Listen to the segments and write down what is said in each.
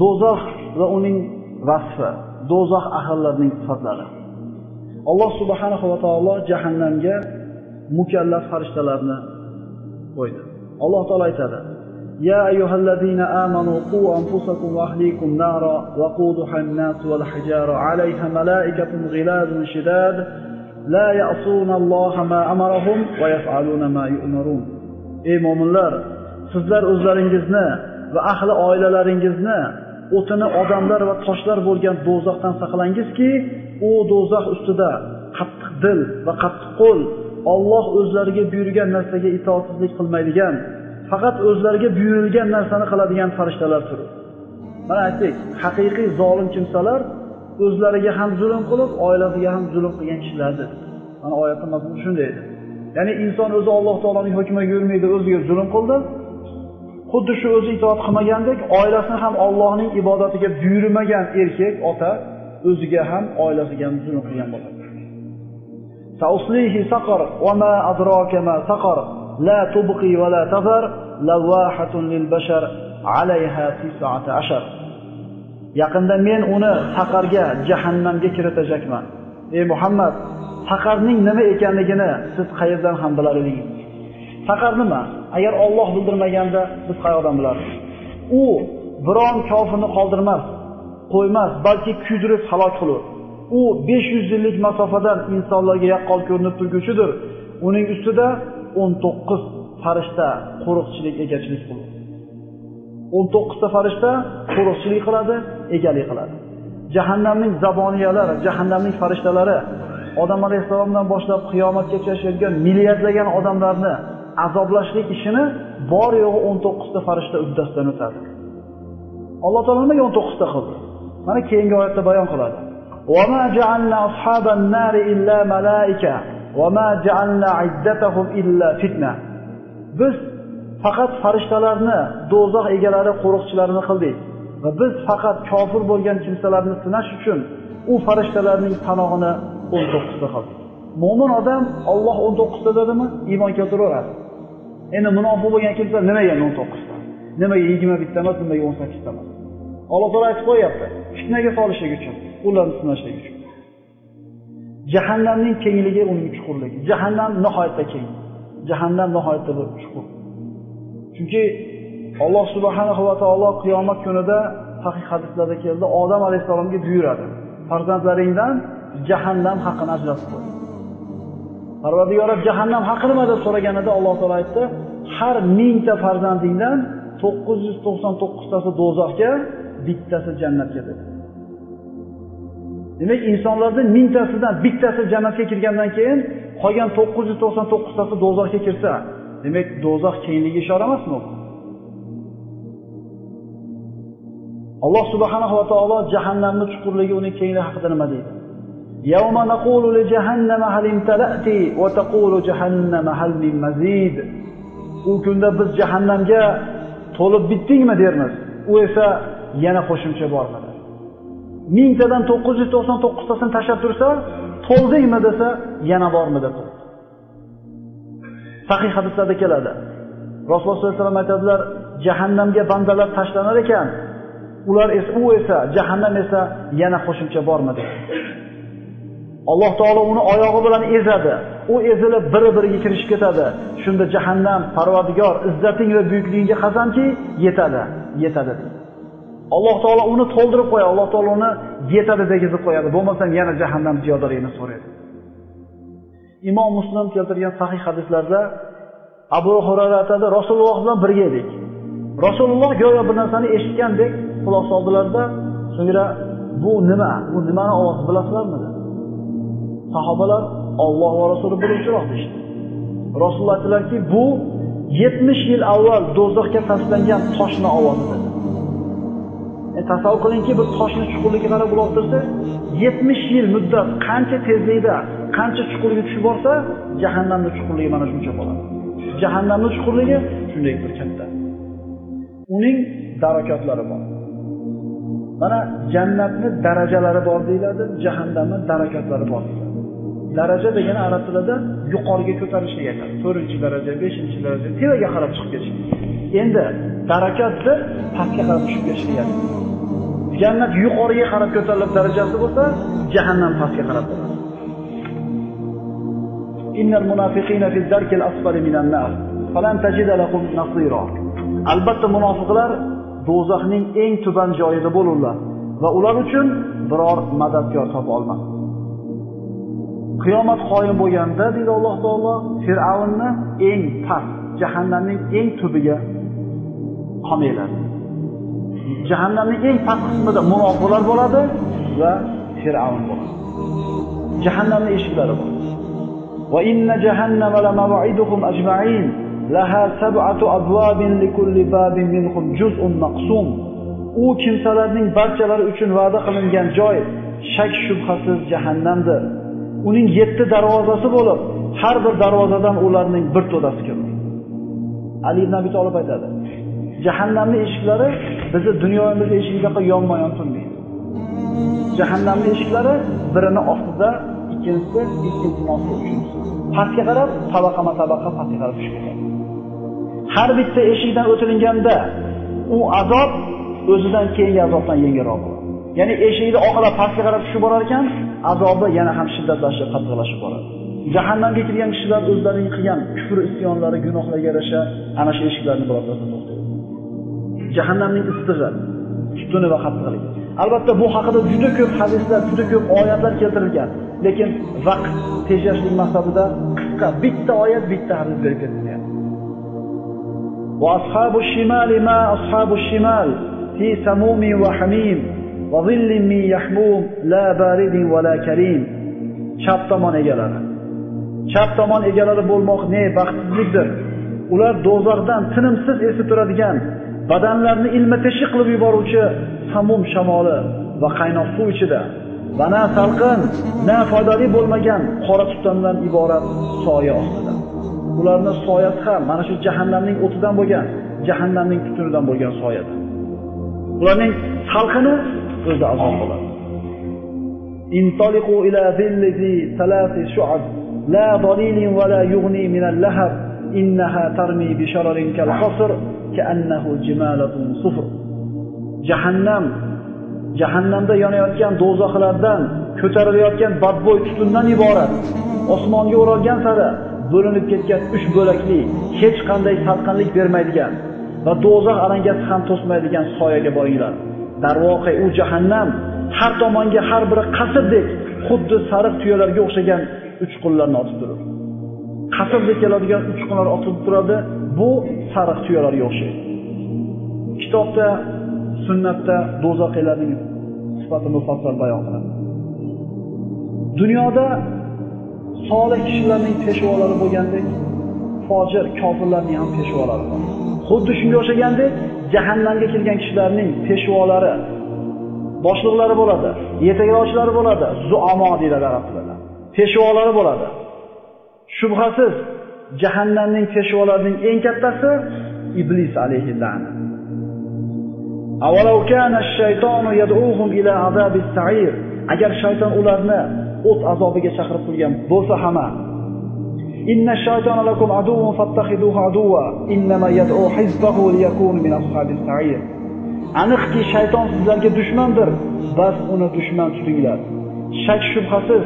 Do'zax va uning vasfi, do'zax ahllarining sifatlari. Alloh subhanahu va taolo jahannamga mukallaf farishtalarni qo'ydi. Alloh taolo aytadi: "Ya ayyuhallazina amanu qu anfusakum va ahlikum nara wa quduha an-nas wal hijara 'alayha malaikatun ghilazun shidad la ya'suna Alloha ma amarahum va yaf'aluna ma yu'marun." Ey mu'minlar, sizlar o'zlaringizni va ahli oilalaringizni o'tini odamlar va toshlar bo'lgan do'zaxdan saqlangizki, u do'zax ustida qattiq dil va qattiq qo'l, Alloh o'zlariga buyurgan narsaga itoatsizlik qilmaydigan, faqat o'zlariga buyurilgan narsani qiladigan farishtalar turibdi. Mana aytdik, haqiqiy zolim kimsalar o'zlariga ham zulm qilib, oilasiga ham zulm qilgan kishilardir. Mana oyatning mazmuni shunday edi. Ya'ni inson o'zi Alloh taoloning hukmiga yurmaydi, o'ziga zulm qildi. Xuddi shu o'zi itoat qilmagandek, oilasini ham Allohning ibodatiga buyurmagan erkak, ota o'ziga ham oilasiga ham zulm qilgan bo'ladi. Sa'uslihi saqar va ma adraka ma saqar la tubqi va la tazar lawahatun lil bashar 'alayha 19. Yaqinda men uni saqarga, jahannamga kiritajakman. Ey Muhammad, saqarning nima ekanligini siz qayerdan ham bilardingiz? Saqar nima? Agar Alloh bildirmaganda biz qayerdan bilardik? U biron kofirni qoldirmas, qo'ymas, balki kuydirib halok qilur. U 500 yillik masofadan insonlarga yaqqol ko'rinib turguchidir. Uning ustida 19 farishta qo'riqchilik, egachilik qiladi. 19 ta farishta qo'riqchilik qiladi, egalik qiladi. Jahannamning zaboniyalari, jahannamning farishtalari Odam alayhisalomdan boshlab qiyomatgacha yashayotgan milliardlagan odamlarni azoblashlik ishini bor yo'g'i 19 ta farishta uddasidan o'tadi. Alloh taolo nimaga 19 ta qildi? Mana keyingi oyatda bayon qiladi. "Va ma ja'alna ashaban nari illa malaika va ma ja'alna iddatahum illa fitna." Biz faqat farishtalarni do'zax egalari, qo'riqchilarini qildik va biz faqat kofir bo'lgan kimsalarni sinash uchun u farishtalarning panohini 19 ta qildik. Mo'min odam Alloh 19 ta dedimi, iymon keltiraveradi. Endi munofiq bo'lgan kimsa nimaga 19 ta? Nimaga 21 ta emas, nimaga 18 ta emas? Alloh taolo aytib qo'yapti, fitnaga solishlik uchun, ularni sinashlik uchun. Jahannamning kengligi, uning chuqurligi. Jahannam nihoyatda keng. Jahannam nihoyatda bir chuqur. Chunki Alloh subhanahu va taolo qiyomat kunida sahih hadislarda keldi, Odam alayhisalomga buyuradi: "Farzandlaringdan jahannam haqini ajratib qo'y." Parvardigor jahannam haqi nima deb so'raganida Alloh taolo aytdi: "Har 1000 ta farzandingdan 999 tasi do'zaxga, bittasi jannatga" dedi. Demak, insonlarning 1000 tasidan bittasi jannatga kirgandan keyin qolgan 999 tasi do'zaxga kirsa, demak do'zax kengligi ishora emasmi? Alloh subhanahu va taolo jahannamning chuqurligi, uning kengligi haqida nima deydi? "Yawma naqulu li jahannama hal imtala'ti wa taqulu jahannama hal min mazid." U kunda biz jahannamga to'lib bitdingmi dermiz. U esa yana qo'shimcha bormi? 1000 tadan 999 tasini tashlab tursa, to'ldingmi desa, yana bormi deb. Sahih hadislarda keladi. Rasululloh sollallohu alayhi vasallam aytadilar, jahannamga bandalar tashlanar ekan, u esa, jahannam esa yana qo'shimcha bormi deb. Alloh taolo uni oyog'i bilan ezadi. U ezilib biri-biriga kirishib ketadi. Shunda jahannam, Parvardigor, izzating va buyukligingga qasamki, yetadi. Alloh taolo uni to'ldirib qo'yadi. Alloh taolo uni yetadi degizib qo'yadi. Bo'lmasam yana jahannam ziyodaligini so'raydi. Imom Muslim keltirgan sahih hadislarda Abu Hurayra aytadi, Rasululloh bilan birga edik. Rasululloh go'yo bir narsani eshitgandek quloq soldilarda, so'ngra bu nima? Bu nimani ovozi bilasizlarmi? Sahobalar Alloh va Rasuli biluvchiroq deydi. Rasululloh aytdilarki, bu 70 yil avval do'zaxga tashlangan toshning ovozidir. Tasavvur qilingki, bir toshning chuqurligiga qarab quloq tursa, 70 yil muddat qancha tezlikda, qancha chuqurlikka tushib borsa, jahannamning chuqurligi mana shuncha bo'ladi. Jahannamning chuqurligi shunday bir katta. Uning darakatlari bor. Mana jannatning darajalari bor deyiladi, jahannamning darakatlari bor. Daraja degani arab tilida yuqoriga ko'tarishni aytadi. 4-daraja, 5-daraja, tevaga qarab chiqib ketish. Endi darakat deb pastga qarab tushib ketishni aytadi. Jannat yuqoriga qarab ko'tarilib darajasi bo'lsa, jahannam pastga qarab bo'ladi. Innal munafiqina fi darkil asfali minan nar, falan tajida lahum nasira. Albatta munofiqlar do'zaxning eng tuban joyida bo'lurlar va ular uchun biror madadkor topa olmadi. Qiyomat qoyim bo'lganda, deydi Alloh taolo, Fir'avnni eng past, jahannamning eng tubiga qamayiladi. Jahannamning eng past qismida munofiqlar bo'ladi va Fir'avn bo'ladi. Jahannamning eshiklari bor. Va inna jahannama lamaw'iduhum ajma'in, laha sab'atu abwabin likulli babin minhum juz'un maqsum. U kimsalarning barchalari uchun va'da qilingan joy shak shubhasiz jahannamdir. Uning 7 darvozasi bo'lib, har bir darvozadan ularning bir to'dasi kiradi. Ali ibn Abi Talib aytadi: Jahannamning eshiklari bizni dunyoyimizga eshigiga yonma-yon turmaydi. Jahannamning eshiklari birini ostida, ikkinchisini ostida, uchinchisi pastga qarab, tabaqama-tabaqa pastga qarab tushib ketadi. Har bitta eshikdan o'tilganda u azob o'zidan keyingi azobdan yengilroq bo'ladi. Ya'ni eshikni oqilab pastga qarab tushib borar ekan, azobi yana ham shiddatlashib, qattiqlashib boradi. Jahannamga kirgan kishilar o'zlarining qilgan kufr isyonlari, gunohlarga yarasha ana shu eshiklarni birozdan to'xtaydi. Jahannamning istig'i, tutuni va qattiqligi. Albatta bu haqida juda ko'p hadislar, juda ko'p oyatlar keltirilgan, lekin vaqt tejashlik maqsadida qisqa bitta oyat, bitta hadis berib ketilgan. Va ashabush shimali ma ashabush shimal fi samumin va hamim va zillin min yahmum la baridin va la karim. Chap tomon egalari. Chap tomon egalari bo'lmoq ne baxtsizlikdir. Ular do'zaxdan tinimsiz esib turadigan, badanlarni ilma-teshik qilib yuboruvchi samum shamoli va qaynoq suv ichida va na salqin, na foydali bo'lmagan qora tutundan iborat soya ostida. Ularning soyasi ham mana shu jahannamning o'tidan bo'lgan, jahannamning tutunidan bo'lgan soyadir. Ularning salqini o'zi azob bo'ladi. Intaliqu ila zilli thalathi shu'ab la dalilin wa la yughni min al-lahab innaha tarmi bi shararin kal qasr ka'annahu jimalatun sufr. Jahannamda yonayotgan do'zaxlardan ko'tarilayotgan badbo'y tutundan iborat. Osmonga o'ralgan sari bo'linib ketgan 3 bo'lakli, hech qanday salqinlik bermaydigan va do'zax alangasi ham to'smaydigan soyaga boringlar. Darvoqe u jahannam har tomonga har biri qasrdek, xuddi sariq tuyalarga o'xshagan uchqunlarni otib turadi. Qasrdek keladigan uchqunlar otib turadi, bu sariq tuyalarga o'xshaydi. Kitobda, sunnatda do'zaxlarning sifati mufassal bayon qilinadi. Dunyoda solih kishilarning peshvolari bo'lgandek, fojir kofirlarning ham peshvolari bor. Xuddi shunga o'xshagandek, jahannamga kirgan kishilarning peshvolari, boshliqlari bo'ladi, yetaklovchilari bo'ladi, zuamo deyiladi arab tilida. Peshvolari bo'ladi. Shubhasiz jahannamning peshvolarining eng kattasi iblis alayhi la'nat. Avalau kana ash-shaytonu yad'uhum ila azabis sa'ir. Agar shayton ularni o't azobiga chaqirib turgan bo'lsa ham, inna ash-shaytona lakum aduwwun fattakhiduhu aduwwa innama yad'u hizbahu liyakunu min ashabis sa'ir. Aniqki shayton sizlarga dushmandir, bas uni dushman tutinglar. Shak shubhasiz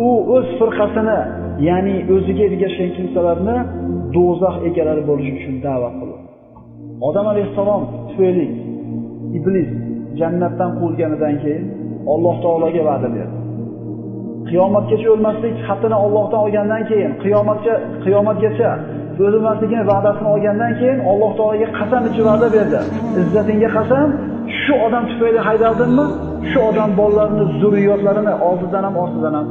u o'z firqasini, ya'ni o'ziga ergashgan kimsalarni do'zax egalari bo'lish uchun da'vat qildi. Odam alayhisalom tufayli iblis jannatdan quvilganidan keyin Alloh taologa va'da berdi. Qiyomatgacha o'lmaslik xatini Allohdan olgandan keyin, qiyomatgacha o'lmasligini va'dasini olgandan keyin Alloh taologa qasam ichib va'da berdi. Izzatingga qasam, shu odam tufayli haydardimmi? Shu odam bolalarini, zurriyotlarini oldidan ham, ortidan ham,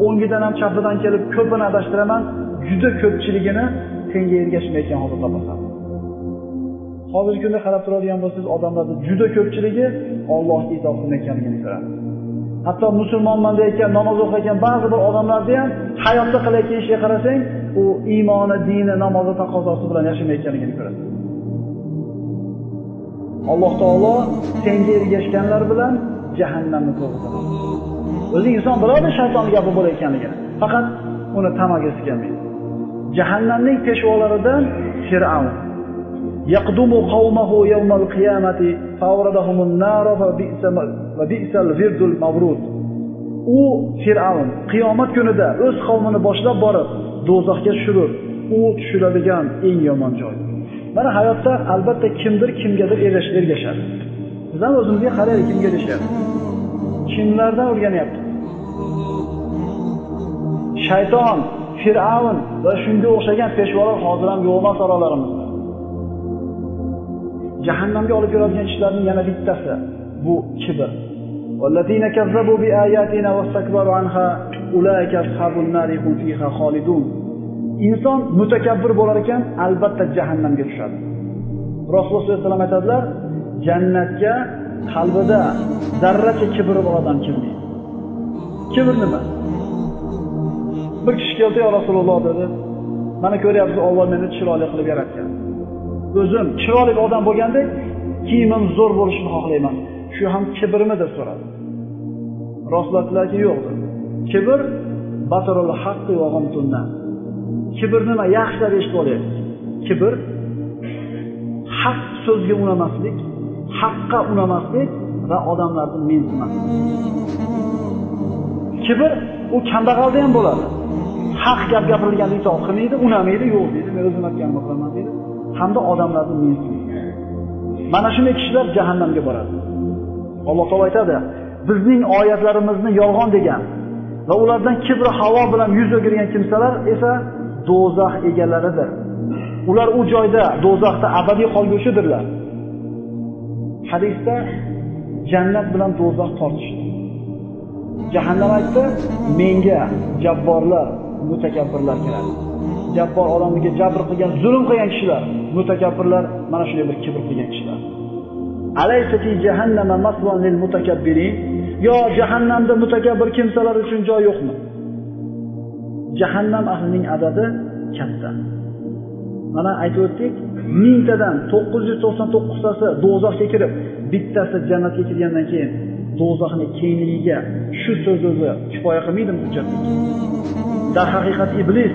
o'ngidan ham, chapidan kelib ko'pini adashtiraman, juda ko'pchiligini senga ergashmayotgan holda topasan. Hozirgi kunda qarab turadigan bo'lsangiz, odamlarning juda ko'pchiligi Allohga itoat qilmayotganligini ko'ramiz. Hatto musulmonman deyotgan, namoz o'qiyotgan ba'zi bir odamlarni ham hayotda qilayotgan ishga qarasang, u iymoni, dini, namozi taqozosi bilan yashamayotganligini ko'rasan. Alloh taolo senga ergashganlar bilan jahannamni to'g'ritadi. O'zi inson biladi shaytonning gapi bo'layotganligini, faqat uni tamagasi kelmaydi. Jahannamning peshvolaridan Fir'avn, yaqdumu qawmahu yawmal qiyamati fawradahumun nar va bi'sal virdul mavrud. U Fir'avn qiyomat kunida o'z qavmini boshlab borib do'zaxga tushirur. U tushiradigan eng yomon joy. Mana hayotda albatta kimdir kimgadir ergashadi. Biz ham o'zimizga qaraylik, kimga ergashadi. Kimlardan o'rganyapti? Shayton, Fir'avn va shunga o'xshagan peshvolar hozir ham yo'qmas oralarimizda. Jahannamga olib keladigan ishlarning yana bittasi bu kibr. Vallazina kazzabu bi ayatina wastakbaru anha ulaika ashabun nar hum fiha khalidun. Inson mutakabbir bo'lar ekan, albatta jahannamga tushadi. Rasululloh sollallohu alayhi vasallam aytadilar, jannatga qalbida zarracha kibri bor odam kirmaydi. Kibr nima? Bir kishi keldi, "Ya Rasululloh" dedi. "Mana ko'ryapsiz, Alloh meni chiroyli qilib yaratgan. O'zim chiroyli odam bo'lganda kiyimim zo'r bo'lishini xohlayman. Shu ham kibrmi?" deb so'radi. Rasululloh aytdilarki, "Yo'q" dedi. Kibr batarul haqqi va ghamtunna. Kibr nima? Yaxshilab eshitib olaylik. Kibr haq so'zga unamaslik, haqqa unamaslik va odamlarni mensimaslik. Kibr u kambag'alda ham bo'ladi. Haq gap gapirilganda itoat qilmaydi, unamaydi, yo'q deydi, men o'zim aytganimni qilaman deydi. Hamda odamlarni mensimaydi. Mana shunday kishilar jahannamga boradi. Alloh taolo aytadi, bizning oyatlarimizni yolg'on degan va ulardan kibri havo bilan yuz o'girgan kimsalar esa do'zax egalaridir. Ular u joyda do'zaxda abadiy qolguvchidirlar. Hadisda jannat bilan do'zax tortishdi. Jahannam aytdi, menga jabborlar, mutakabbirlar kiradi. Jabbor odamga jabr qilgan, zulm qilgan kishilar, mutakabbirlar mana shunday bir kibr qilgan kishilar. Alaysa fi jahannama maswan lil mutakabbirin? Yo jahannamda mutakabbir kimsalar uchun joy yo'qmi? Jahannam ahlining adadi katta. Mana aytib o'tdik, 1000 tadan 999 tasi do'zaxga kirib, bittasi jannatga kirgandan keyin do'zaxning kengligiga shu so'z o'zi kifoya qilmaydimi hujjatlik? Dar haqiqat iblis